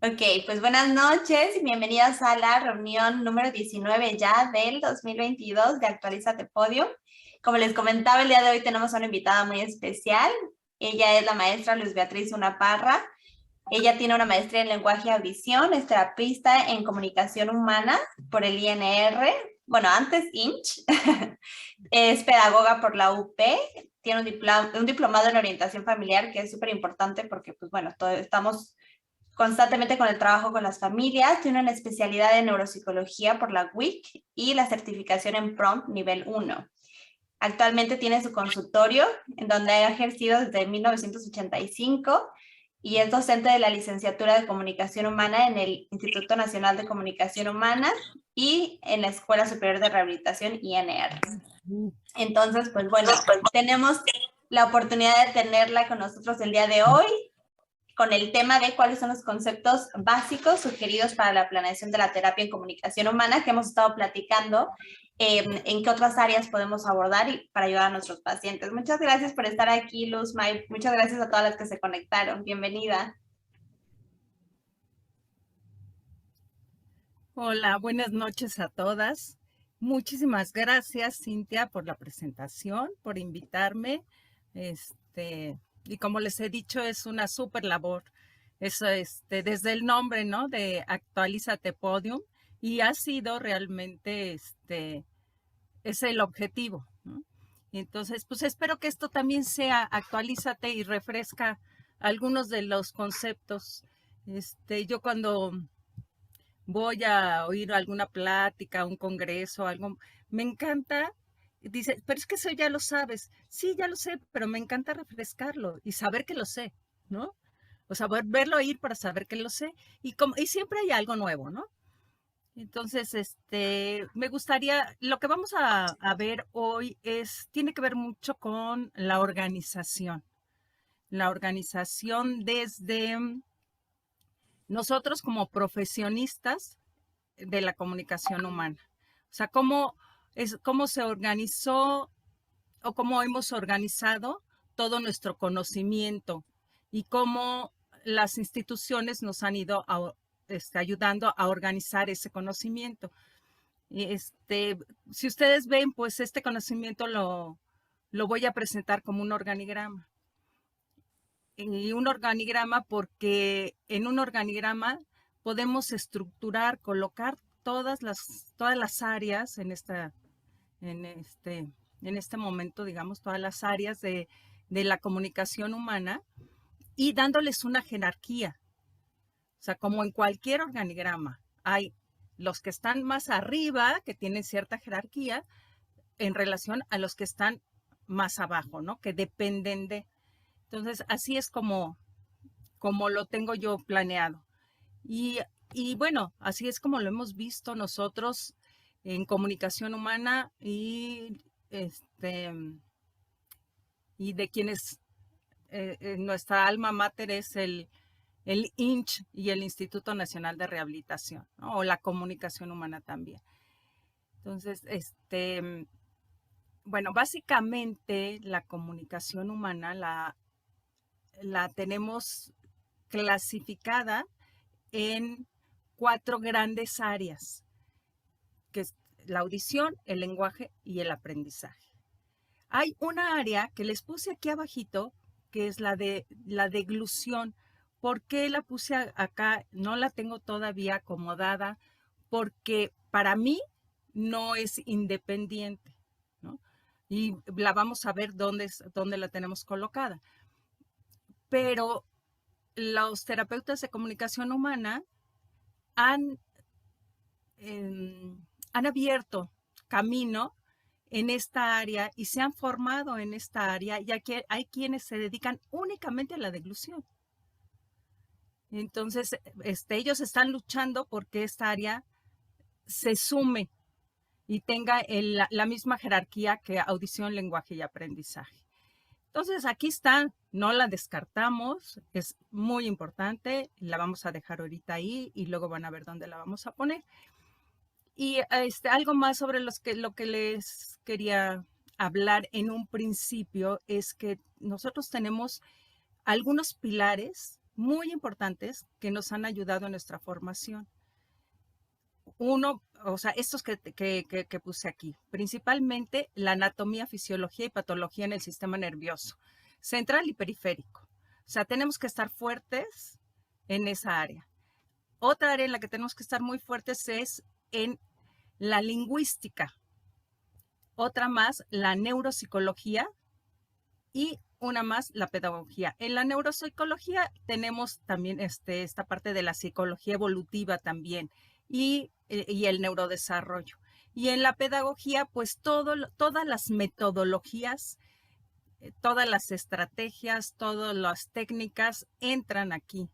Ok, pues buenas noches y bienvenidas a la reunión número 19 ya del 2022 de Actualízate Podium. Como les comentaba, el día de hoy tenemos a una invitada muy especial. Ella es la maestra Luz Beatriz Unaparra. Ella tiene una maestría en lenguaje y audición, es terapista en comunicación humana por el INR, bueno, antes INCH. Es pedagoga por la UP, tiene un diplomado en orientación familiar que es súper importante porque, pues bueno, estamos constantemente con el trabajo con las familias, tiene una especialidad en neuropsicología por la WIC y la certificación en PROMPT nivel 1. Actualmente tiene su consultorio, en donde ha ejercido desde 1985 y es docente de la licenciatura de Comunicación Humana en el Instituto Nacional de Comunicación Humana y en la Escuela Superior de Rehabilitación INR. Entonces, pues bueno, tenemos la oportunidad de tenerla con nosotros el día de hoy con el tema de cuáles son los conceptos básicos sugeridos para la planeación de la terapia en comunicación humana que hemos estado platicando, en qué otras áreas podemos abordar y para ayudar a nuestros pacientes. Muchas gracias por estar aquí, Luz May. Muchas gracias a todas las que se conectaron. Bienvenida. Hola, buenas noches a todas. Muchísimas gracias, Cintia, por la presentación, por invitarme. Y como les he dicho, es una súper labor. Eso, desde el nombre, ¿no? De Actualízate Podium, y ha sido realmente, es el objetivo, ¿no? Entonces, pues espero que esto también sea Actualízate y refresca algunos de los conceptos. Yo cuando voy a oír alguna plática, un congreso, algo, me encanta, dice, pero es que eso ya lo sabes. Sí, ya lo sé, pero me encanta refrescarlo y saber que lo sé, ¿no? O sea, verlo ir para saber que lo sé. Y siempre hay algo nuevo, ¿no? Entonces, me gustaría, lo que vamos a ver hoy tiene que ver mucho con la organización. La organización desde nosotros como profesionistas de la comunicación humana. O sea, cómo se organizó o cómo hemos organizado todo nuestro conocimiento y cómo las instituciones nos han ido ayudando a organizar ese conocimiento. Si ustedes ven, pues este conocimiento lo voy a presentar como un organigrama. Y un organigrama porque en un organigrama podemos estructurar, colocar todas las áreas en este, en este momento, digamos, todas las áreas de la comunicación humana y dándoles una jerarquía. O sea, como en cualquier organigrama, hay los que están más arriba, que tienen cierta jerarquía, en relación a los que están más abajo, ¿no? Que dependen de. Entonces, así es como lo tengo yo planeado. Y, y bueno, así es como lo hemos visto nosotros en comunicación humana y de quienes nuestra alma mater es el INCH y el Instituto Nacional de Rehabilitación, ¿no? O la comunicación humana también. Entonces, bueno, básicamente la comunicación humana la tenemos clasificada en 4 grandes áreas, que es la audición, el lenguaje y el aprendizaje. Hay una área que les puse aquí abajito, que es la deglución. ¿Por qué la puse acá? No la tengo todavía acomodada, porque para mí no es independiente, ¿no? Y la vamos a ver dónde la tenemos colocada. Pero los terapeutas de comunicación humana han, han abierto camino en esta área y se han formado en esta área, ya que hay quienes se dedican únicamente a la deglución. Entonces, ellos están luchando porque esta área se sume y tenga la misma jerarquía que audición, lenguaje y aprendizaje. Entonces, aquí está, no la descartamos, es muy importante, la vamos a dejar ahorita ahí y luego van a ver dónde la vamos a poner. Y algo más sobre lo que les quería hablar en un principio es que nosotros tenemos algunos pilares muy importantes que nos han ayudado en nuestra formación. Uno, o sea, estos que puse aquí, principalmente la anatomía, fisiología y patología en el sistema nervioso, central y periférico. O sea, tenemos que estar fuertes en esa área. Otra área en la que tenemos que estar muy fuertes es en la lingüística. Otra más, la neuropsicología, y una más, la pedagogía. En la neuropsicología tenemos también esta parte de la psicología evolutiva también y el neurodesarrollo. Y en la pedagogía, pues todas las metodologías, todas las estrategias, todas las técnicas entran aquí.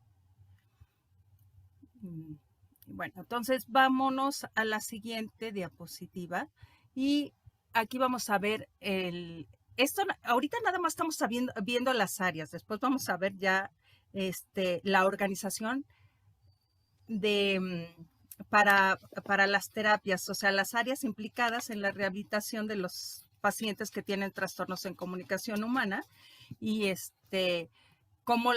Bueno, entonces vámonos a la siguiente diapositiva y aquí vamos a ver esto. Ahorita nada más estamos viendo las áreas, después vamos a ver ya la organización para las terapias, o sea, las áreas implicadas en la rehabilitación de los pacientes que tienen trastornos en comunicación humana y cómo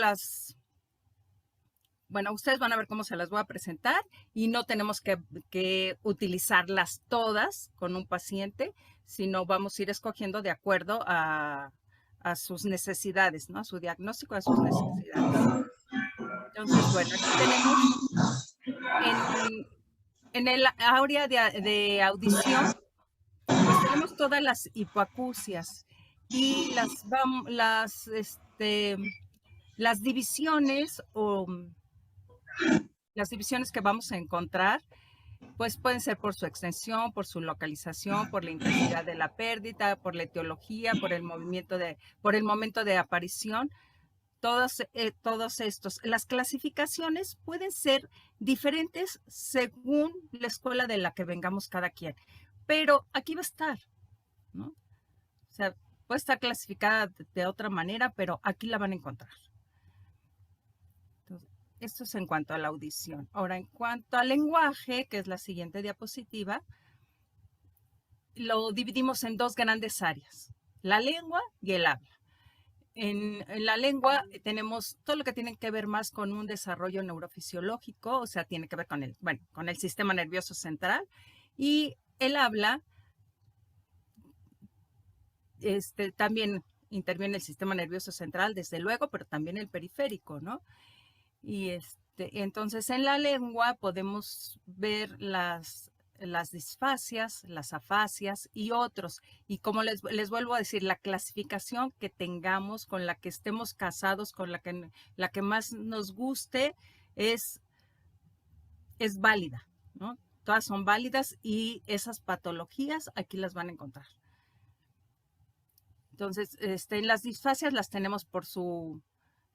bueno, ustedes van a ver cómo se las voy a presentar y no tenemos que utilizarlas todas con un paciente, sino vamos a ir escogiendo de acuerdo a sus necesidades, ¿no? A su diagnóstico, a sus necesidades. Entonces, bueno, aquí tenemos en el área de audición, pues tenemos todas las hipoacusias y las divisiones o las divisiones que vamos a encontrar, pues pueden ser por su extensión, por su localización, por la intensidad de la pérdida, por la etiología, por el momento de aparición. Todos estos. Las clasificaciones pueden ser diferentes según la escuela de la que vengamos cada quien, pero aquí va a estar, ¿no? O sea, puede estar clasificada de otra manera, pero aquí la van a encontrar. Esto es en cuanto a la audición. Ahora, en cuanto al lenguaje, que es la siguiente diapositiva, lo dividimos en dos grandes áreas, la lengua y el habla. En la lengua tenemos todo lo que tiene que ver más con un desarrollo neurofisiológico, o sea, tiene que ver con el sistema nervioso central, y el habla también interviene el sistema nervioso central, desde luego, pero también el periférico, ¿no? Y entonces en la lengua podemos ver las disfasias, las afasias y otros. Y como les vuelvo a decir, la clasificación que tengamos, con la que estemos casados, con la que más nos guste, es válida, ¿no? Todas son válidas y esas patologías aquí las van a encontrar. Entonces, en las disfasias las tenemos por su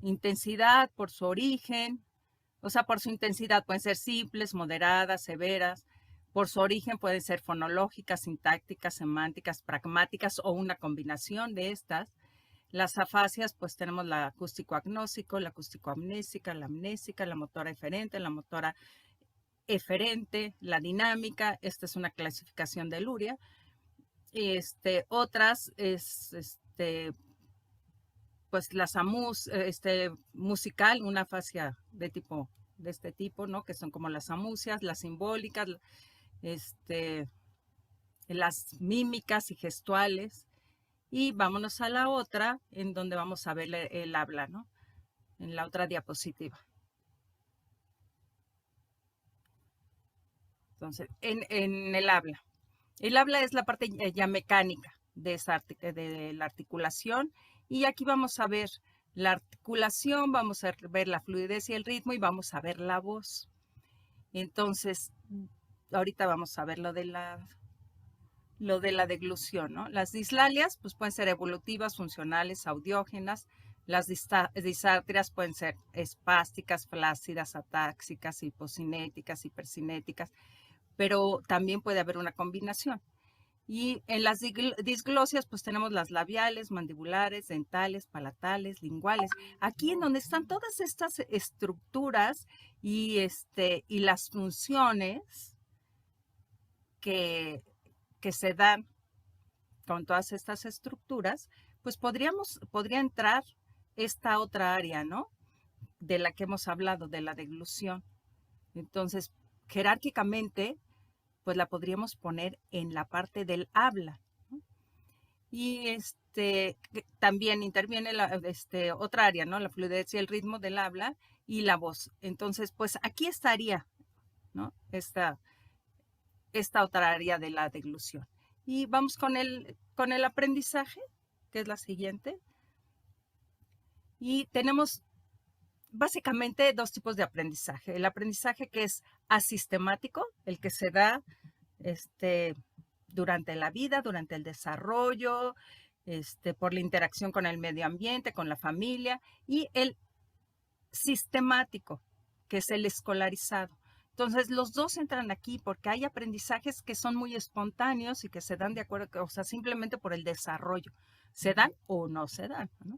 intensidad, por su origen, o sea, por su intensidad pueden ser simples, moderadas, severas. Por su origen pueden ser fonológicas, sintácticas, semánticas, pragmáticas o una combinación de estas. Las afasias, pues tenemos la acústico-agnóstico, la acústico-amnésica, la amnésica, la motora eferente, la motora eferente, la dinámica. Esta es una clasificación de Luria. Otras es pues las musical, una afasia de este tipo, ¿no? Que son como las amusias, las simbólicas, las mímicas y gestuales. Y vámonos a la otra, en donde vamos a ver el habla, ¿no? En la otra diapositiva. Entonces, en el habla. El habla es la parte ya mecánica de la articulación. Y aquí vamos a ver la articulación, vamos a ver la fluidez y el ritmo y vamos a ver la voz. Entonces, ahorita vamos a ver lo de la deglución, ¿no? Las dislalias pues pueden ser evolutivas, funcionales, audiógenas. Las disartrias pueden ser espásticas, flácidas, atáxicas, hipocinéticas, hipercinéticas, pero también puede haber una combinación. Y en las disglosias, pues tenemos las labiales, mandibulares, dentales, palatales, linguales. Aquí en donde están todas estas estructuras y las funciones que se dan con todas estas estructuras, pues podría entrar esta otra área, ¿no? de la que hemos hablado, de la deglución. Entonces, jerárquicamente, pues la podríamos poner en la parte del habla, ¿no? Y también interviene otra área, ¿no? La fluidez y el ritmo del habla y la voz. Entonces, pues aquí estaría, ¿no? Esta otra área de la deglución. Y vamos con el aprendizaje, que es la siguiente. Y tenemos básicamente dos tipos de aprendizaje. El aprendizaje que es asistemático, el que se da durante la vida, durante el desarrollo, por la interacción con el medio ambiente, con la familia, y el sistemático, que es el escolarizado. Entonces, los dos entran aquí porque hay aprendizajes que son muy espontáneos y que se dan de acuerdo, o sea, simplemente por el desarrollo. Se dan o no se dan, ¿no?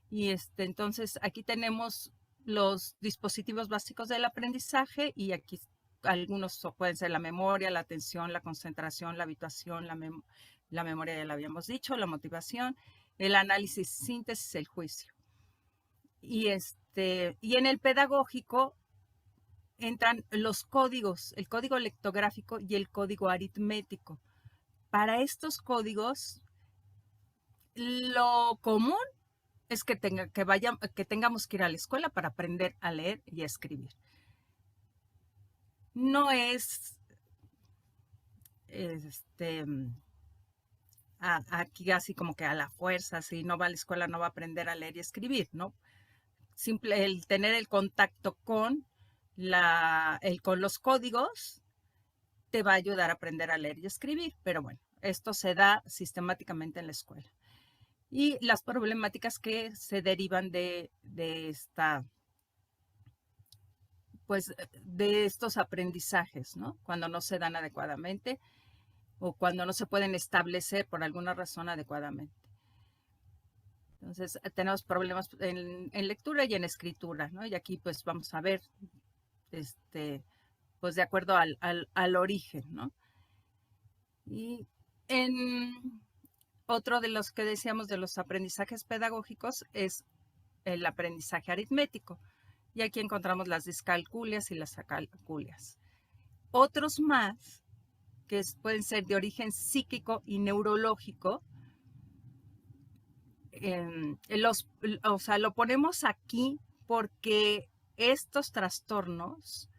Y entonces, aquí tenemos los dispositivos básicos del aprendizaje y aquí algunos pueden ser la memoria, la atención, la concentración, la habituación, la memoria ya la habíamos dicho, la motivación, el análisis, síntesis, el juicio. Y en el pedagógico entran los códigos, el código lectográfico y el código aritmético. Para estos códigos, lo común es que tengamos que ir a la escuela para aprender a leer y a escribir. No es aquí así como que a la fuerza, si no va a la escuela no va a aprender a leer y escribir, ¿no? El tener el contacto con los códigos te va a ayudar a aprender a leer y escribir, pero bueno, esto se da sistemáticamente en la escuela. Y las problemáticas que se derivan de estos aprendizajes, ¿no? Cuando no se dan adecuadamente o cuando no se pueden establecer por alguna razón adecuadamente. Entonces, tenemos problemas en lectura y en escritura, ¿no? Y aquí pues vamos a ver, pues de acuerdo al origen, ¿no? Y otro de los que decíamos de los aprendizajes pedagógicos es el aprendizaje aritmético. Y aquí encontramos las discalculias y las acalculias. Otros más, que pueden ser de origen psíquico y neurológico, lo ponemos aquí porque estos trastornos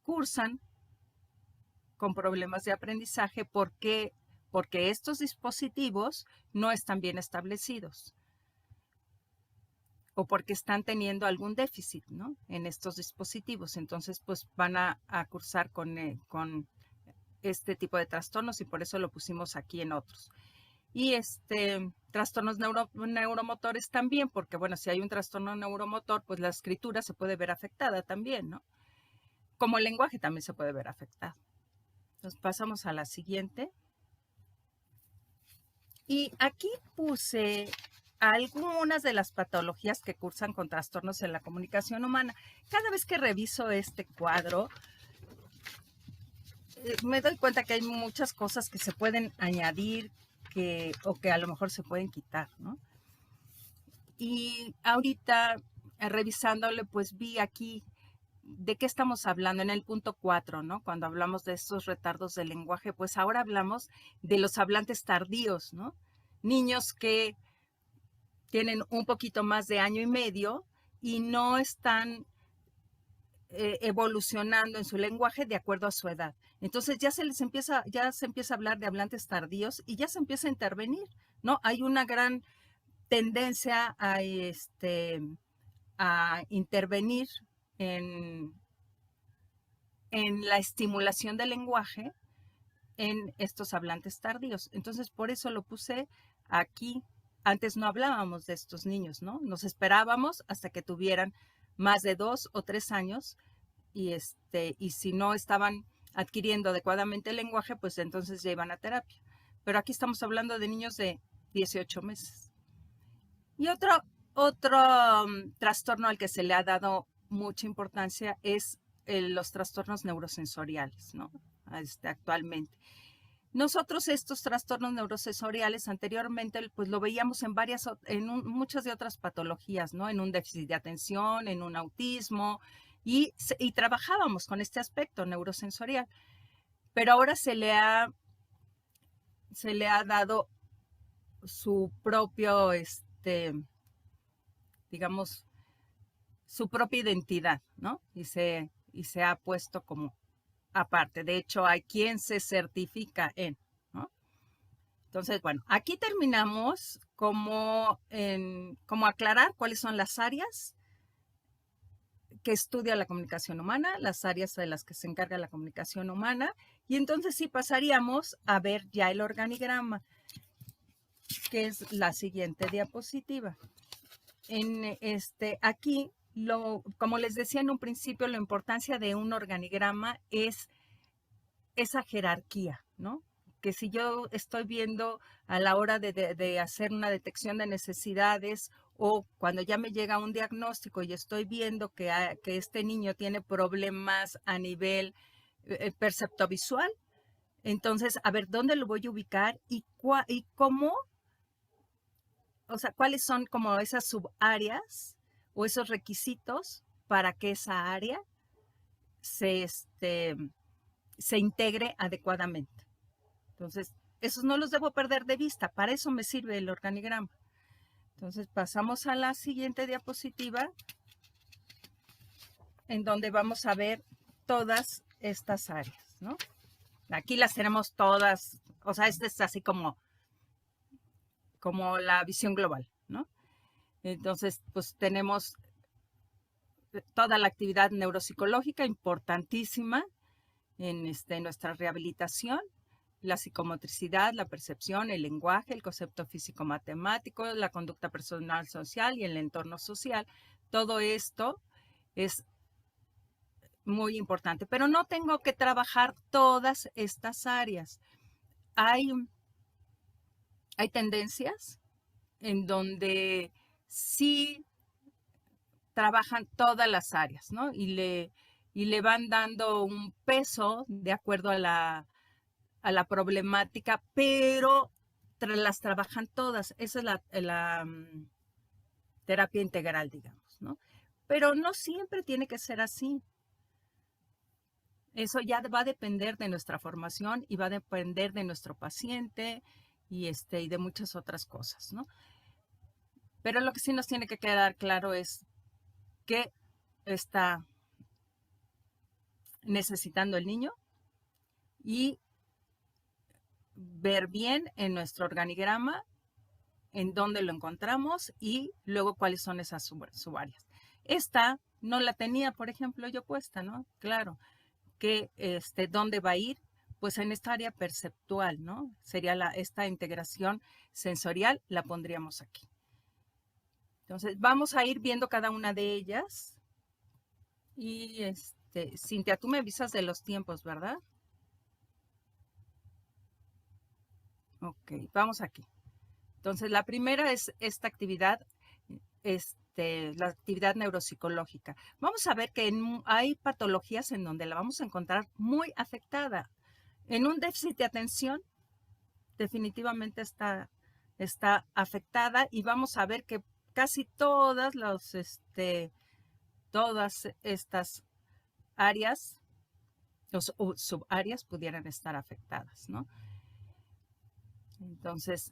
cursan con problemas de aprendizaje porque estos dispositivos no están bien establecidos o porque están teniendo algún déficit, ¿no? En estos dispositivos. Entonces, pues van a cursar con este tipo de trastornos y por eso lo pusimos aquí en otros. Y trastornos neuromotores también, porque bueno, si hay un trastorno neuromotor, pues la escritura se puede ver afectada también, ¿no? Como el lenguaje también se puede ver afectado. Entonces pasamos a la siguiente. Y aquí puse algunas de las patologías que cursan con trastornos en la comunicación humana. Cada vez que reviso este cuadro, me doy cuenta que hay muchas cosas que se pueden añadir o que a lo mejor se pueden quitar, ¿no? Y ahorita, revisándole, pues vi aquí de qué estamos hablando en el punto 4, ¿no? Cuando hablamos de estos retardos del lenguaje, pues ahora hablamos de los hablantes tardíos, ¿no? Niños que tienen un poquito más de año y medio y no están evolucionando en su lenguaje de acuerdo a su edad. Entonces ya se empieza a hablar de hablantes tardíos y ya se empieza a intervenir, ¿no? Hay una gran tendencia a intervenir en la estimulación del lenguaje en estos hablantes tardíos. Entonces, por eso lo puse aquí. Antes no hablábamos de estos niños, ¿no? Nos esperábamos hasta que tuvieran más de 2 o 3 años y si no estaban adquiriendo adecuadamente el lenguaje, pues entonces ya iban a terapia. Pero aquí estamos hablando de niños de 18 meses. Y otro trastorno al que se le ha dado mucha importancia es los trastornos neurosensoriales, ¿no? Actualmente. Nosotros estos trastornos neurosensoriales anteriormente pues lo veíamos en muchas de otras patologías, ¿no? En un déficit de atención, en un autismo, y trabajábamos con este aspecto neurosensorial. Pero ahora se le ha dado su propio, digamos, su propia identidad, ¿no? Y se ha puesto como aparte. De hecho, hay quien se certifica en, ¿no? Entonces, bueno, aquí terminamos como aclarar cuáles son las áreas que estudia la comunicación humana, las áreas de las que se encarga la comunicación humana, y entonces sí pasaríamos a ver ya el organigrama, que es la siguiente diapositiva. Aquí, como les decía en un principio, la importancia de un organigrama es esa jerarquía, ¿no? Que si yo estoy viendo a la hora de hacer una detección de necesidades o cuando ya me llega un diagnóstico y estoy viendo que este niño tiene problemas a nivel perceptovisual, entonces, a ver, ¿dónde lo voy a ubicar y cómo? O sea, ¿cuáles son como esas subáreas o esos requisitos para que esa área se integre adecuadamente? Entonces, esos no los debo perder de vista. Para eso me sirve el organigrama. Entonces, pasamos a la siguiente diapositiva, en donde vamos a ver todas estas áreas, ¿no? Aquí las tenemos todas, o sea, esta es así como la visión global, ¿no? Entonces, pues tenemos toda la actividad neuropsicológica importantísima en nuestra rehabilitación, la psicomotricidad, la percepción, el lenguaje, el concepto físico-matemático, la conducta personal social y el entorno social. Todo esto es muy importante, pero no tengo que trabajar todas estas áreas. Hay tendencias en donde sí trabajan todas las áreas, ¿no? Y le van dando un peso de acuerdo a la problemática, pero las trabajan todas. Esa es la terapia integral, digamos, ¿no? Pero no siempre tiene que ser así. Eso ya va a depender de nuestra formación y va a depender de nuestro paciente y de muchas otras cosas, ¿no? Pero lo que sí nos tiene que quedar claro es qué está necesitando el niño y ver bien en nuestro organigrama en dónde lo encontramos y luego cuáles son esas subáreas. Esta no la tenía, por ejemplo, yo puesta, ¿no? Claro, que ¿dónde va a ir? Pues en esta área perceptual, ¿no? Sería esta integración sensorial, la pondríamos aquí. Entonces, vamos a ir viendo cada una de ellas. Y, Cintia, tú me avisas de los tiempos, ¿verdad? Ok, vamos aquí. Entonces, la primera es esta actividad, la actividad neuropsicológica. Vamos a ver que hay patologías en donde la vamos a encontrar muy afectada. En un déficit de atención, definitivamente está afectada y vamos a ver que casi todas estas áreas, subáreas pudieran estar afectadas, ¿no? Entonces,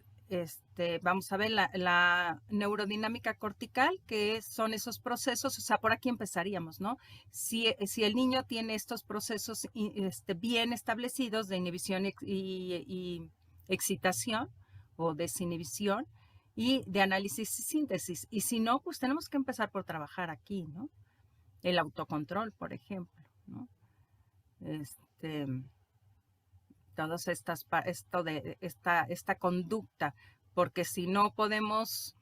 vamos a ver la neurodinámica cortical, que son esos procesos, o sea, por aquí empezaríamos, ¿no? Si el niño tiene estos procesos bien establecidos de inhibición y excitación o desinhibición y de análisis y síntesis, y si no, pues tenemos que empezar por trabajar aquí, ¿no? El autocontrol, por ejemplo, ¿no? Todas esta conducta, porque si no podemos,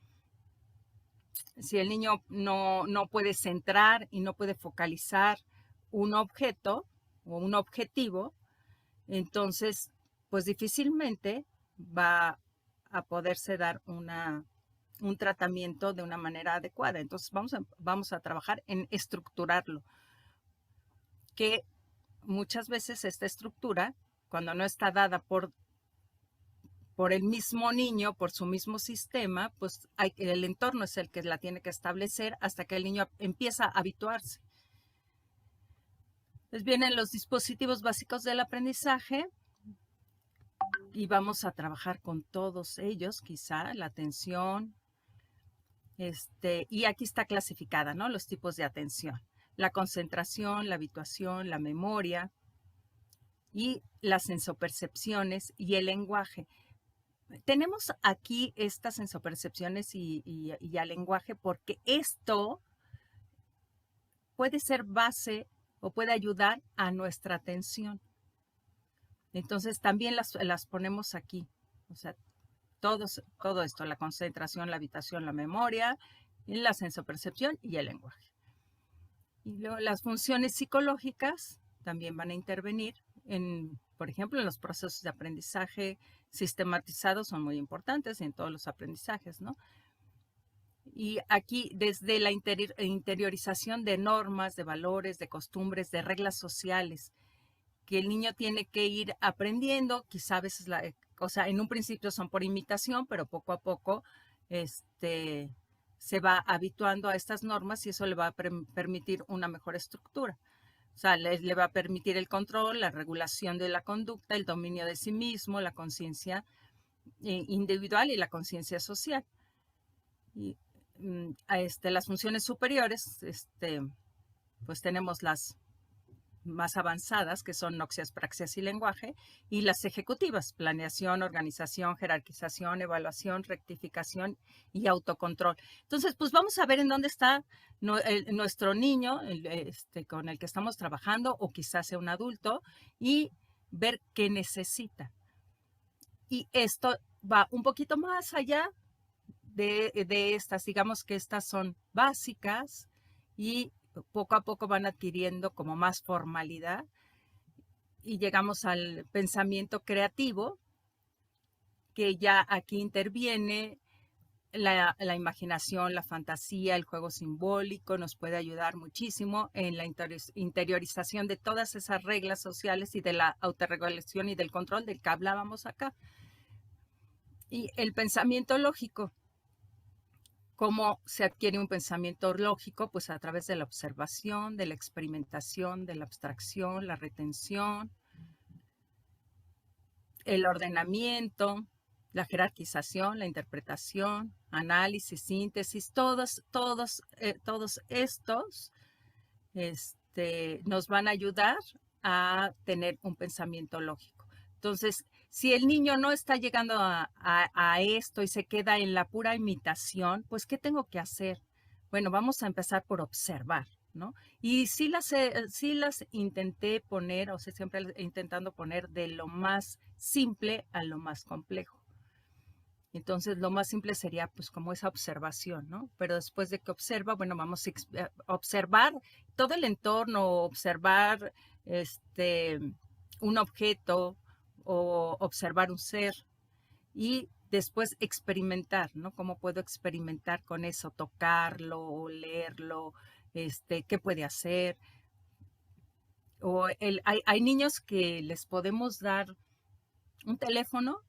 si el niño no puede centrar y no puede focalizar un objeto o un objetivo, entonces pues difícilmente va a poderse dar un tratamiento de una manera adecuada. Entonces vamos a trabajar en estructurarlo, que muchas veces esta estructura, cuando no está dada por por el mismo niño, por su mismo sistema, pues el entorno es el que la tiene que establecer hasta que el niño empieza a habituarse. Entonces vienen los dispositivos básicos del aprendizaje y vamos a trabajar con todos ellos, quizá la atención, y aquí está clasificada, ¿no? Los tipos de atención: la concentración, la habituación, la memoria y las sensopercepciones y el lenguaje. Tenemos aquí estas sensopercepciones y el lenguaje porque esto puede ser base o puede ayudar a nuestra atención. Entonces también las ponemos aquí. O sea, todo esto: la concentración, la habituación, la memoria, la sensopercepción y el lenguaje. Y luego las funciones psicológicas también van a intervenir por ejemplo, en los procesos de aprendizaje sistematizados. Son muy importantes en todos los aprendizajes, ¿no? Y aquí, desde la interiorización de normas, de valores, de costumbres, de reglas sociales, que el niño tiene que ir aprendiendo. Quizá a veces, en un principio son por imitación, pero poco a poco se va habituando a estas normas y eso le va a permitir una mejor estructura. O sea, le va a permitir el control, la regulación de la conducta, el dominio de sí mismo, la conciencia individual y la conciencia social. Y las funciones superiores, pues tenemos las más avanzadas, que son noxias, praxias y lenguaje, y las ejecutivas: planeación, organización, jerarquización, evaluación, rectificación y autocontrol. Entonces, pues vamos a ver en dónde está nuestro niño con el que estamos trabajando, o quizás sea un adulto, y ver qué necesita. Y esto va un poquito más allá de estas. Digamos que estas son básicas y poco a poco van adquiriendo como más formalidad y llegamos al pensamiento creativo, que ya aquí interviene la imaginación, la fantasía, el juego simbólico. Nos puede ayudar muchísimo en la interiorización de todas esas reglas sociales y de la autorregulación y del control del que hablábamos acá. Y el pensamiento lógico. ¿Cómo se adquiere un pensamiento lógico? Pues a través de la observación, de la experimentación, de la abstracción, la retención, el ordenamiento, la jerarquización, la interpretación, análisis, síntesis. Todos estos nos van a ayudar a tener un pensamiento lógico. Entonces, si el niño no está llegando a esto y se queda en la pura imitación, pues, ¿qué tengo que hacer? Bueno, vamos a empezar por observar, ¿no? Y sí las intenté poner, o sea, siempre intentando poner de lo más simple a lo más complejo. Entonces, lo más simple sería, pues, como esa observación, ¿no? Pero después de que observa, bueno, vamos a observar todo el entorno, observar un objeto o observar un ser, y después experimentar, ¿no? ¿Cómo puedo experimentar con eso? Tocarlo, olerlo, ¿qué puede hacer? O hay niños que les podemos dar un teléfono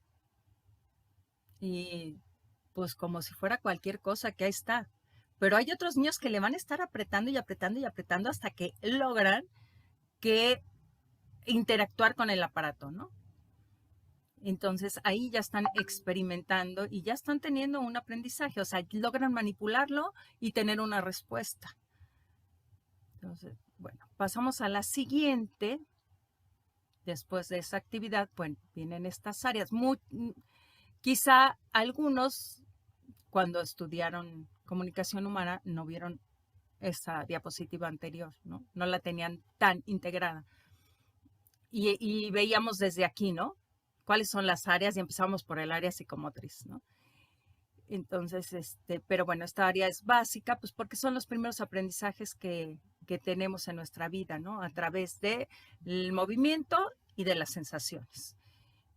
y pues como si fuera cualquier cosa, que ahí está. Pero hay otros niños que le van a estar apretando y apretando y apretando hasta que logran interactuar con el aparato, ¿no? Entonces ahí ya están experimentando y ya están teniendo un aprendizaje. O sea, logran manipularlo y tener una respuesta. Entonces, bueno, pasamos a la siguiente. Después de esa actividad, bueno, vienen estas áreas. Quizá algunos, cuando estudiaron comunicación humana, no vieron esa diapositiva anterior, ¿no? No la tenían tan integrada. Y veíamos desde aquí, ¿no? ¿Cuáles son las áreas? Y empezamos por el área psicomotriz, ¿no? Entonces, pero bueno, esta área es básica, pues porque son los primeros aprendizajes que tenemos en nuestra vida, ¿no? A través del movimiento y de las sensaciones.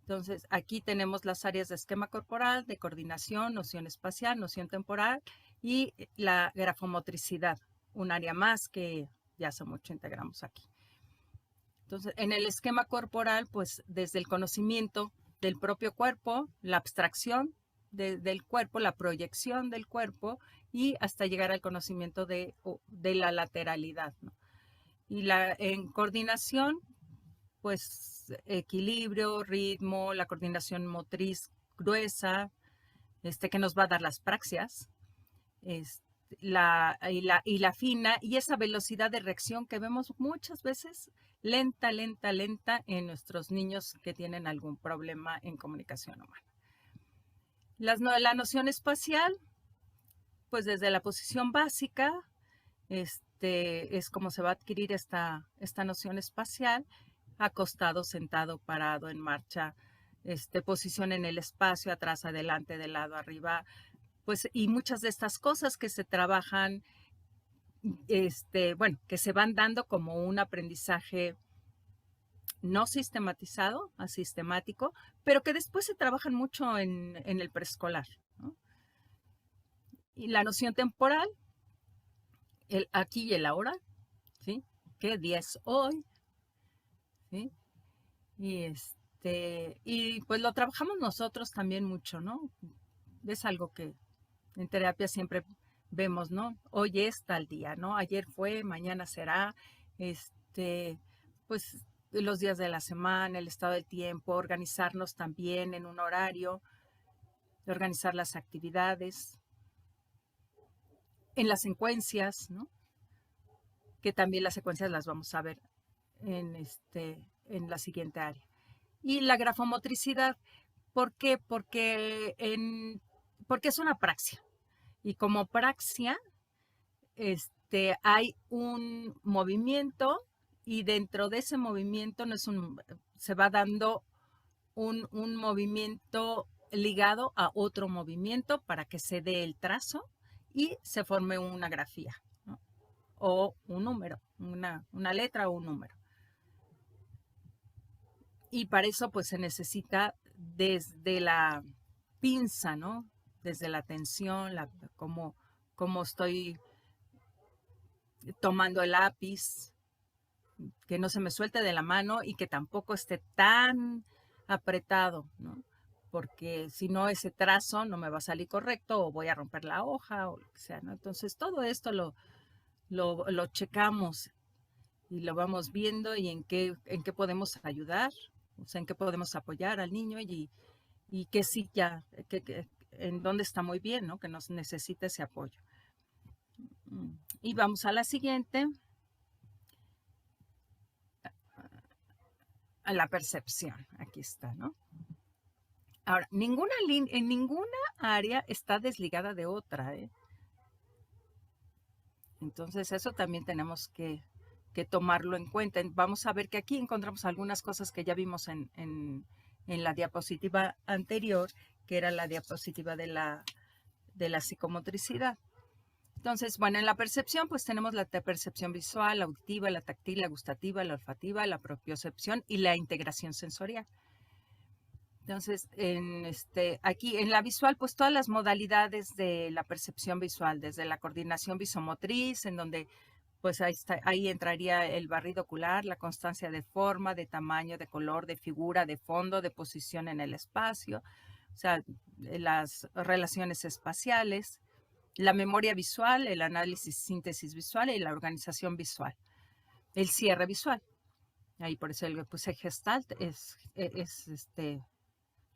Entonces, aquí tenemos las áreas de esquema corporal, de coordinación, noción espacial, noción temporal y la grafomotricidad, un área más que ya hace mucho integramos aquí. Entonces, en el esquema corporal, pues desde el conocimiento del propio cuerpo, la abstracción del cuerpo, la proyección del cuerpo y hasta llegar al conocimiento de la lateralidad, ¿no? Y en coordinación, pues equilibrio, ritmo, la coordinación motriz gruesa, que nos va a dar las praxias, y la fina, y esa velocidad de reacción que vemos muchas veces lenta, lenta, lenta en nuestros niños que tienen algún problema en comunicación humana. La noción espacial, pues desde la posición básica, es como se va a adquirir esta noción espacial: acostado, sentado, parado, en marcha, posición en el espacio, atrás, adelante, de lado, arriba, pues, y muchas de estas cosas que se trabajan, bueno, que se van dando como un aprendizaje no sistematizado, asistemático, pero que después se trabajan mucho en el preescolar, ¿no? Y la noción temporal, el aquí y el ahora, ¿sí? ¿Qué día es hoy? ¿Sí? Y pues lo trabajamos nosotros también mucho, ¿no? Es algo que en terapia siempre vemos, ¿no? Hoy es tal día, ¿no? Ayer fue, mañana será, pues los días de la semana, el estado del tiempo, organizarnos también en un horario, organizar las actividades, en las secuencias, ¿no? Que también las secuencias las vamos a ver en la siguiente área. Y la grafomotricidad, ¿por qué? Porque es una praxia. Y como praxia, hay un movimiento, y dentro de ese movimiento se va dando un movimiento ligado a otro movimiento para que se dé el trazo y se forme una grafía, ¿no? O un número, una letra o un número. Y para eso pues se necesita desde la pinza, ¿no? Desde la tensión, cómo estoy tomando el lápiz, que no se me suelte de la mano y que tampoco esté tan apretado, ¿no? Porque si no, ese trazo no me va a salir correcto, o voy a romper la hoja o lo que sea, ¿no? Entonces todo esto lo checamos y lo vamos viendo, y en qué podemos ayudar, o sea, en qué podemos apoyar al niño, y que sí ya, en dónde está muy bien, ¿no? Que nos necesita ese apoyo. Y vamos a la siguiente, a la percepción. Aquí está, ¿no? Ahora, en ninguna área está desligada de otra, ¿eh? Entonces, eso también tenemos que tomarlo en cuenta. Vamos a ver que aquí encontramos algunas cosas que ya vimos en la diapositiva anterior, que era la diapositiva de la psicomotricidad. Entonces, bueno, en la percepción, pues tenemos la percepción visual, la auditiva, la táctil, la gustativa, la olfativa, la propiocepción y la integración sensorial. Entonces, aquí en la visual, pues todas las modalidades de la percepción visual, desde la coordinación visomotriz, en donde pues ahí entraría el barrido ocular, la constancia de forma, de tamaño, de color, de figura, de fondo, de posición en el espacio, o sea, las relaciones espaciales, la memoria visual, el análisis, síntesis visual y la organización visual, el cierre visual. Ahí por eso el Gestalt es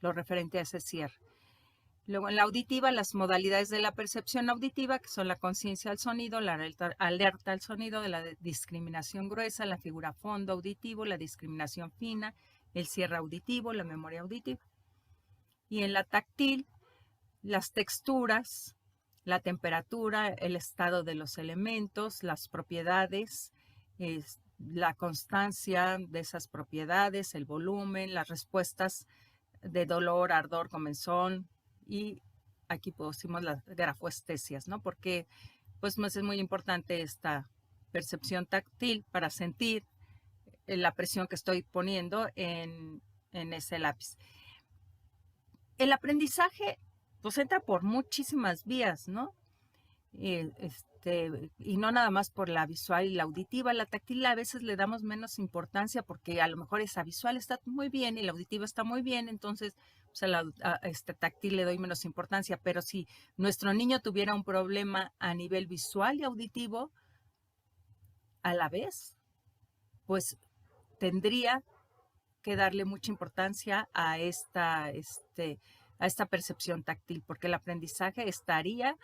lo referente a ese cierre. Luego en la auditiva, las modalidades de la percepción auditiva, que son la conciencia al sonido, la alerta al sonido, de la discriminación gruesa, la figura fondo auditivo, la discriminación fina, el cierre auditivo, la memoria auditiva. Y en la táctil, las texturas, la temperatura, el estado de los elementos, las propiedades, la constancia de esas propiedades, el volumen, las respuestas de dolor, ardor, comezón, y aquí pusimos las grafoestesias, ¿no? Porque pues es muy importante esta percepción táctil para sentir la presión que estoy poniendo en ese lápiz. El aprendizaje pues entra por muchísimas vías, ¿no? Y no nada más por la visual y la auditiva. La táctil a veces le damos menos importancia porque a lo mejor esa visual está muy bien y la auditiva está muy bien, entonces pues a táctil le doy menos importancia. Pero si nuestro niño tuviera un problema a nivel visual y auditivo a la vez, pues tendría que darle mucha importancia a esta percepción táctil, porque el aprendizaje estaría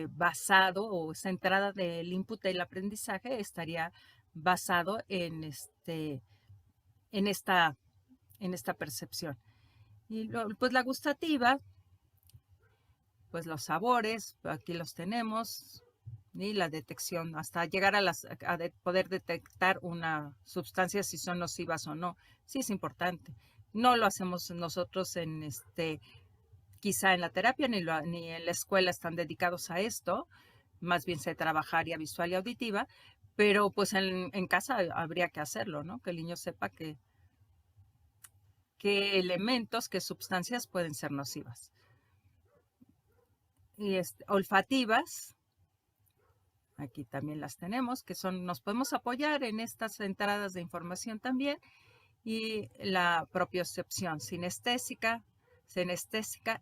basado, o esa entrada del input del aprendizaje estaría basado en esta percepción. Y pues la gustativa, pues los sabores, aquí los tenemos, y la detección, hasta llegar a poder detectar una sustancia si son nocivas o no. Sí es importante. No lo hacemos nosotros quizá en la terapia ni en la escuela están dedicados a esto, más bien se trabajaría visual y auditiva, pero pues en casa habría que hacerlo, ¿no? Que el niño sepa qué elementos, qué sustancias pueden ser nocivas. Y olfativas, aquí también las tenemos, que nos podemos apoyar en estas entradas de información también, y la propiocepción sinestésica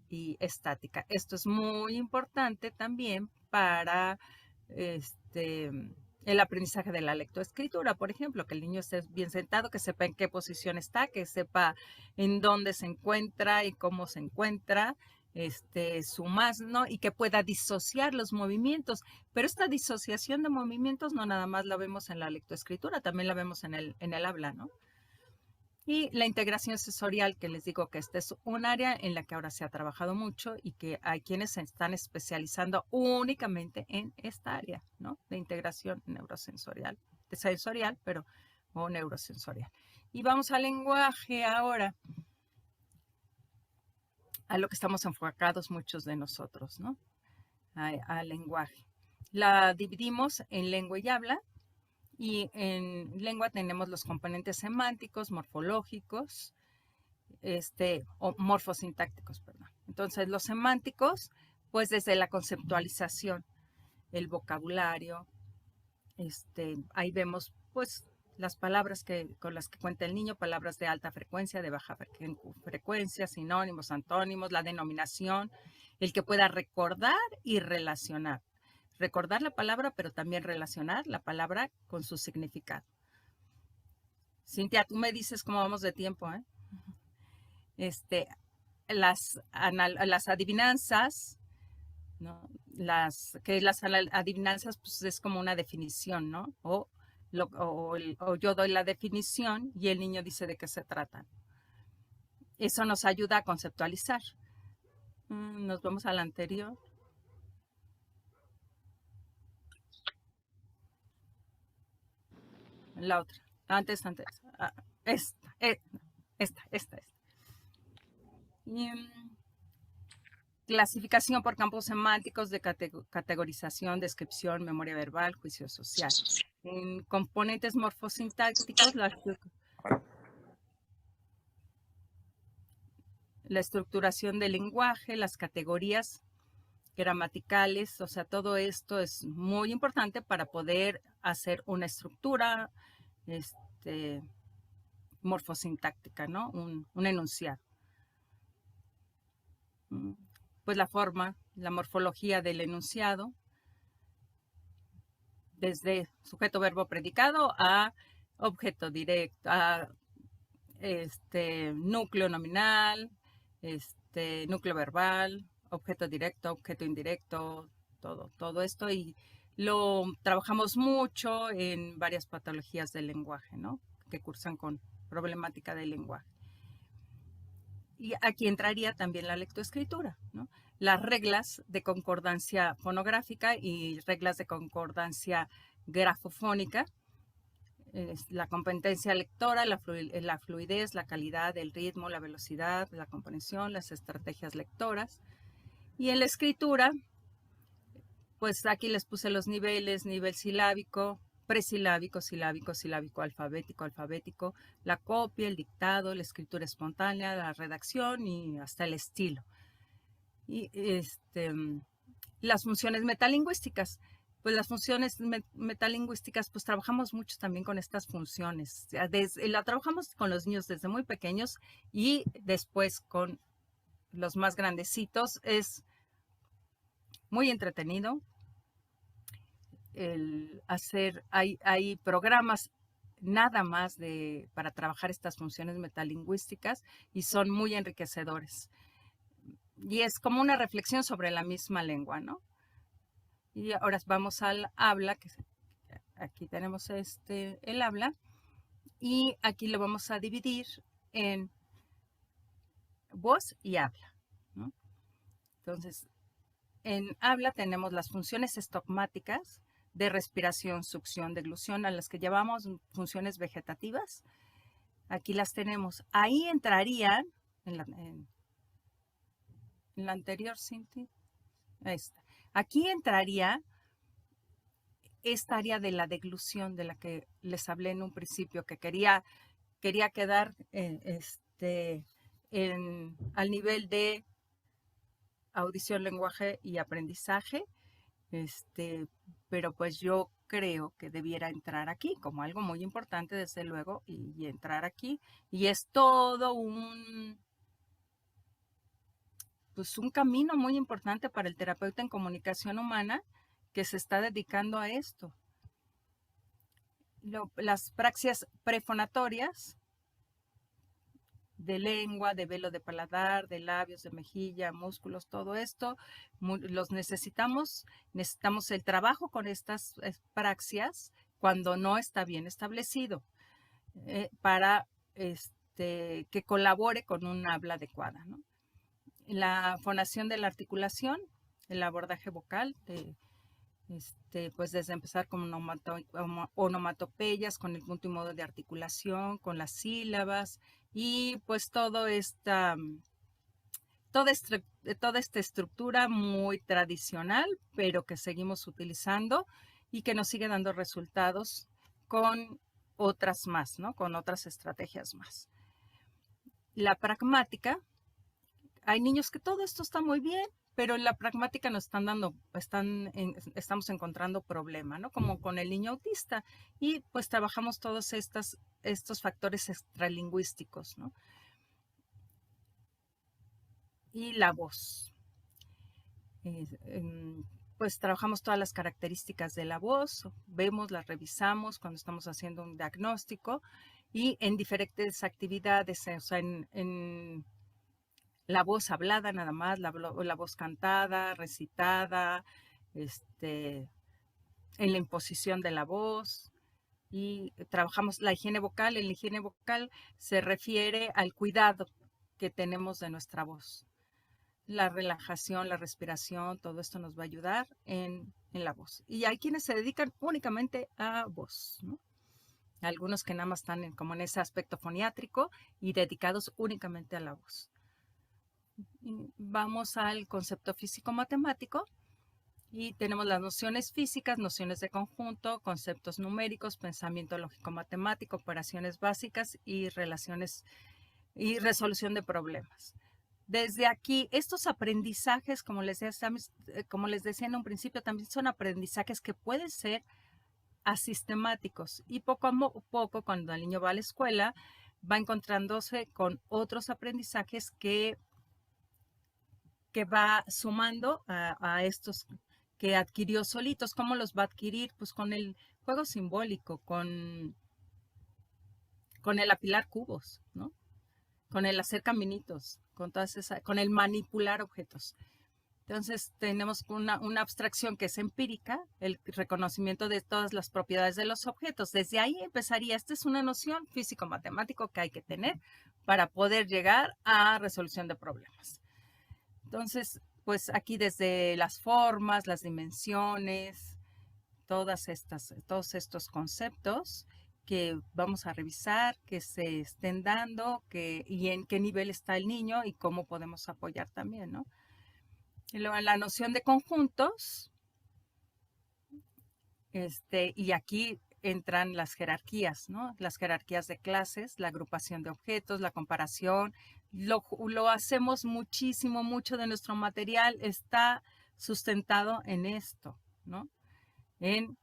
y estática. Esto es muy importante también para el aprendizaje de la lectoescritura, por ejemplo, que el niño esté bien sentado, que sepa en qué posición está, que sepa en dónde se encuentra y cómo se encuentra, su más, ¿no? Y que pueda disociar los movimientos. Pero esta disociación de movimientos no nada más la vemos en la lectoescritura, también la vemos en el habla, ¿no? Y la integración sensorial, que les digo que este es un área en la que ahora se ha trabajado mucho y que hay quienes se están especializando únicamente en esta área, ¿no? De integración neurosensorial, sensorial, o neurosensorial. Y vamos al lenguaje ahora, a lo que estamos enfocados muchos de nosotros, ¿no? Al lenguaje. La dividimos en lengua y habla. Y en lengua tenemos los componentes semánticos, morfológicos, o morfosintácticos, perdón. Entonces, los semánticos, pues desde la conceptualización, el vocabulario, ahí vemos, pues, las palabras con las que cuenta el niño, palabras de alta frecuencia, de baja frecuencia, sinónimos, antónimos, la denominación, el que pueda recordar y relacionar. Recordar la palabra, pero también relacionar la palabra con su significado. Cintia, tú me dices cómo vamos de tiempo, ¿eh? Las adivinanzas, ¿no? Las adivinanzas, pues es como una definición, ¿no? O yo doy la definición y el niño dice de qué se trata. Eso nos ayuda a conceptualizar. Nos vamos a la anterior. La otra. Antes. Esta. Y, clasificación por campos semánticos de categorización, descripción, memoria verbal, juicio social. En componentes morfosintácticos, la estructuración del lenguaje, las categorías gramaticales, o sea, todo esto es muy importante para poder hacer una estructura morfosintáctica, ¿no? Un enunciado. Pues la forma, la morfología del enunciado, desde sujeto, verbo, predicado a objeto directo, a núcleo nominal, núcleo verbal, objeto directo, objeto indirecto, todo esto, y lo trabajamos mucho en varias patologías del lenguaje, ¿no? Que cursan con problemática del lenguaje. Y aquí entraría también la lectoescritura, ¿no? Las reglas de concordancia fonográfica y reglas de concordancia grafofónica, la competencia lectora, la fluidez, la calidad, el ritmo, la velocidad, la comprensión, las estrategias lectoras. Y en la escritura, pues aquí les puse los niveles: nivel silábico, presilábico, silábico, silábico, alfabético, la copia, el dictado, la escritura espontánea, la redacción y hasta el estilo. Y las funciones metalingüísticas. Pues las funciones metalingüísticas, pues trabajamos mucho también con estas funciones. La trabajamos con los niños desde muy pequeños y después con los más grandecitos. Es muy entretenido el hacer, hay programas nada más para trabajar estas funciones metalingüísticas y son muy enriquecedores. Y es como una reflexión sobre la misma lengua, ¿no? Y ahora vamos al habla, que aquí tenemos el habla, y aquí lo vamos a dividir en voz y habla, ¿no? Entonces, en habla tenemos las funciones estogmáticas de respiración, succión, deglución, a las que llamamos funciones vegetativas. Aquí las tenemos. Ahí entrarían, en la anterior, Cinti, ahí está. Aquí entraría esta área de la deglución de la que les hablé en un principio, que quería quedar al nivel de audición, lenguaje y aprendizaje, pero pues yo creo que debiera entrar aquí como algo muy importante, desde luego, y entrar aquí. Y es todo pues un camino muy importante para el terapeuta en comunicación humana que se está dedicando a esto. Las praxias prefonatorias de lengua, de velo de paladar, de labios, de mejilla, músculos, todo esto, los necesitamos el trabajo con estas praxias cuando no está bien establecido, para que colabore con un habla adecuada, ¿no? La fonación de la articulación, el abordaje vocal, pues desde empezar con onomatopeyas, con el punto y modo de articulación, con las sílabas, y pues toda esta estructura muy tradicional, pero que seguimos utilizando y que nos sigue dando resultados con otras más, ¿no? Con otras estrategias más. La pragmática, hay niños que todo esto está muy bien, pero en la pragmática nos estamos encontrando problema, ¿no? Como con el niño autista, y pues trabajamos todos estos factores extralingüísticos, ¿no? Y la voz. Pues trabajamos todas las características de la voz, las revisamos cuando estamos haciendo un diagnóstico, y en diferentes actividades, o sea, en la voz hablada nada más, la voz cantada, recitada, en la imposición de la voz, y trabajamos la higiene vocal. En la higiene vocal se refiere al cuidado que tenemos de nuestra voz. La relajación, la respiración, todo esto nos va a ayudar en la voz. Y hay quienes se dedican únicamente a voz, ¿no? Algunos que nada más están como en ese aspecto foniátrico y dedicados únicamente a la voz. Y vamos al concepto físico-matemático y tenemos las nociones físicas, nociones de conjunto, conceptos numéricos, pensamiento lógico-matemático, operaciones básicas y relaciones y resolución de problemas. Desde aquí, estos aprendizajes, como les decía en un principio, también son aprendizajes que pueden ser asistemáticos, y poco a poco, cuando el niño va a la escuela, va encontrándose con otros aprendizajes que va sumando a estos que adquirió solitos. ¿Cómo los va a adquirir? Pues con el juego simbólico, con el apilar cubos, ¿no? Con el hacer caminitos, con el manipular objetos. Entonces tenemos una abstracción que es empírica, el reconocimiento de todas las propiedades de los objetos. Desde ahí empezaría. Esta es una noción físico-matemático que hay que tener para poder llegar a resolución de problemas. Entonces, pues aquí desde las formas, las dimensiones, todos estos conceptos que vamos a revisar, que se estén dando, y en qué nivel está el niño y cómo podemos apoyar también, ¿no? Y luego la noción de conjuntos, y aquí entran las jerarquías, ¿no? Las jerarquías de clases, la agrupación de objetos, la comparación. Lo hacemos mucho de nuestro material está sustentado en esto, ¿no? En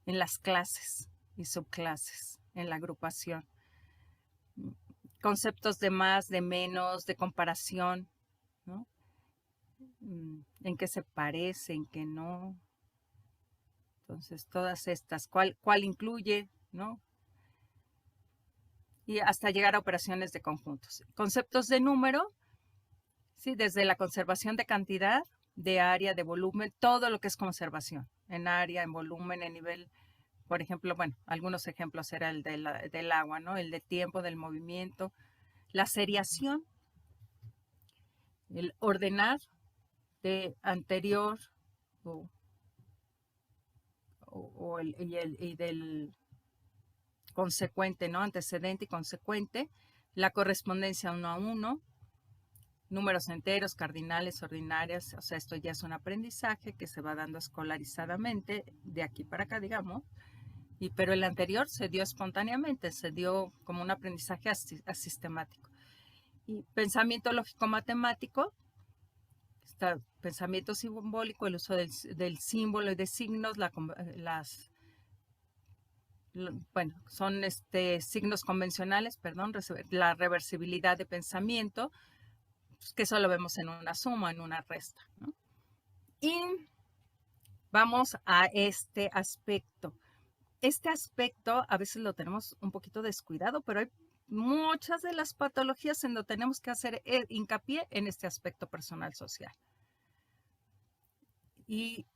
las clases y subclases, en la agrupación. Conceptos de más, de menos, de comparación, ¿no? En qué se parece, en qué no. Entonces, todas estas, ¿cuál incluye, ¿no? Y hasta llegar a operaciones de conjuntos. Conceptos de número, ¿sí? Desde la conservación de cantidad, de área, de volumen, todo lo que es conservación, en área, en volumen, en nivel. Por ejemplo, bueno, algunos ejemplos era el del agua, ¿no? El de tiempo, del movimiento, la seriación, el ordenar de anterior y del consecuente, ¿no? Antecedente y consecuente, la correspondencia uno a uno, números enteros, cardinales, ordinarias, o sea, esto ya es un aprendizaje que se va dando escolarizadamente de aquí para acá, digamos, pero el anterior se dio espontáneamente, se dio como un aprendizaje asistemático. Y pensamiento lógico-matemático, pensamiento simbólico, el uso del símbolo y de signos, bueno, son signos convencionales, perdón, la reversibilidad de pensamiento, pues, que eso lo vemos en una suma, en una resta, ¿no? Y vamos a este aspecto. Este aspecto a veces lo tenemos un poquito descuidado, pero hay muchas de las patologías en donde tenemos que hacer hincapié en este aspecto personal social. Y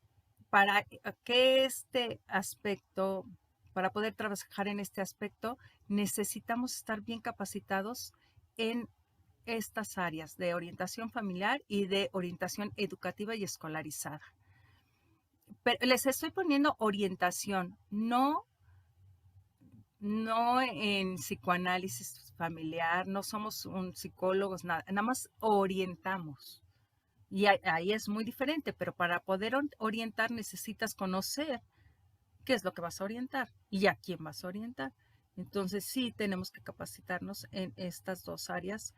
para que para poder trabajar en este aspecto, necesitamos estar bien capacitados en estas áreas de orientación familiar y de orientación educativa y escolarizada. Pero les estoy poniendo orientación, no en psicoanálisis familiar, no somos un psicólogos, nada más orientamos. Y ahí es muy diferente, pero para poder orientar necesitas conocer qué es lo que vas a orientar y a quién vas a orientar. Entonces sí tenemos que capacitarnos en estas dos áreas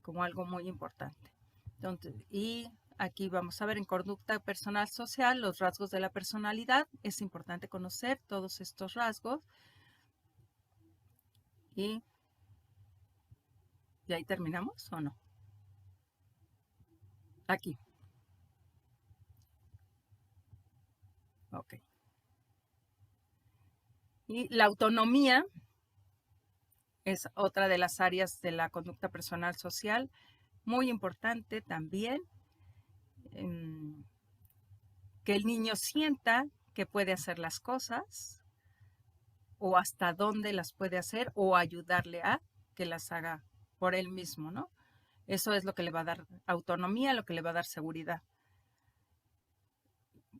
como algo muy importante. Entonces, y aquí vamos a ver en conducta personal social, los rasgos de la personalidad. Es importante conocer todos estos rasgos. ¿Y ahí terminamos o no? Aquí. Ok. Y la autonomía es otra de las áreas de la conducta personal social, muy importante también, que el niño sienta que puede hacer las cosas o hasta dónde las puede hacer o ayudarle a que las haga por él mismo, ¿no? Eso es lo que le va a dar autonomía, lo que le va a dar seguridad.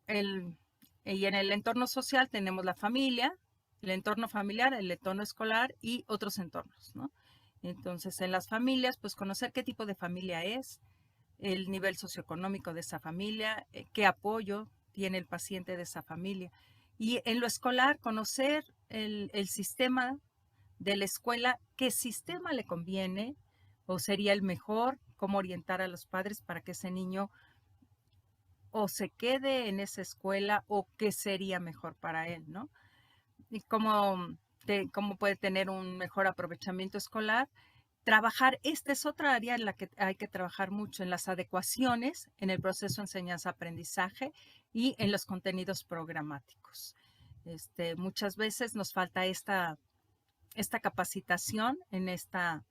Y en el entorno social tenemos la familia, el entorno familiar, el entorno escolar y otros entornos, ¿no? Entonces, en las familias, pues conocer qué tipo de familia es, el nivel socioeconómico de esa familia, qué apoyo tiene el paciente de esa familia. Y en lo escolar, conocer el sistema de la escuela, qué sistema le conviene o sería el mejor, cómo orientar a los padres para que ese niño o se quede en esa escuela o qué sería mejor para él, ¿no? Y cómo puede tener un mejor aprovechamiento escolar. Trabajar, esta es otra área en la que hay que trabajar mucho, en las adecuaciones, en el proceso de enseñanza-aprendizaje y en los contenidos programáticos. Muchas veces nos falta esta capacitación en esta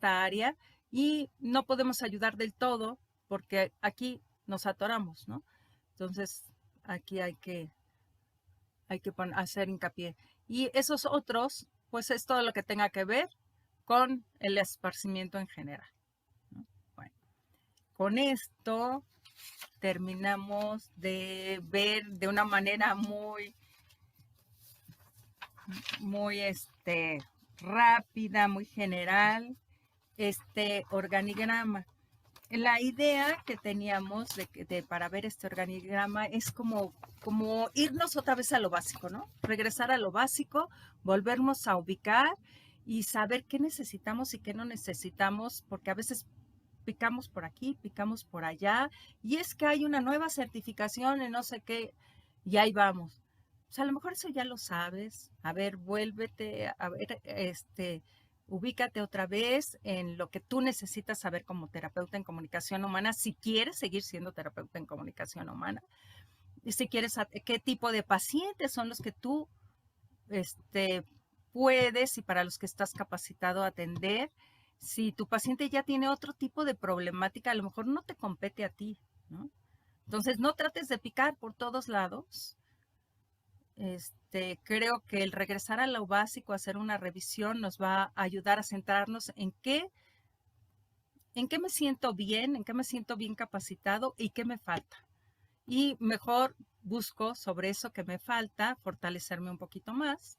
área y no podemos ayudar del todo porque aquí nos atoramos, ¿no? Entonces, aquí hay que hacer hincapié. Y esos otros, pues es todo lo que tenga que ver con el esparcimiento en general, ¿no? Bueno, con esto terminamos de ver de una manera muy rápida, muy general, este organigrama. La idea que teníamos para ver este organigrama es como irnos otra vez a lo básico, ¿no? Regresar a lo básico, volvernos a ubicar y saber qué necesitamos y qué no necesitamos, porque a veces picamos por aquí, picamos por allá, y es que hay una nueva certificación en no sé qué, y ahí vamos. O sea, a lo mejor eso ya lo sabes. A ver, vuélvete, a ver, ubícate otra vez en lo que tú necesitas saber como terapeuta en comunicación humana, si quieres seguir siendo terapeuta en comunicación humana, y si quieres, qué tipo de pacientes son los que tú puedes y para los que estás capacitado a atender. Si tu paciente ya tiene otro tipo de problemática, a lo mejor no te compete a ti, ¿no? Entonces, no trates de picar por todos lados. Creo que el regresar a lo básico, hacer una revisión, nos va a ayudar a centrarnos en qué me siento bien, en qué me siento bien capacitado y qué me falta. Y mejor busco sobre eso que me falta, fortalecerme un poquito más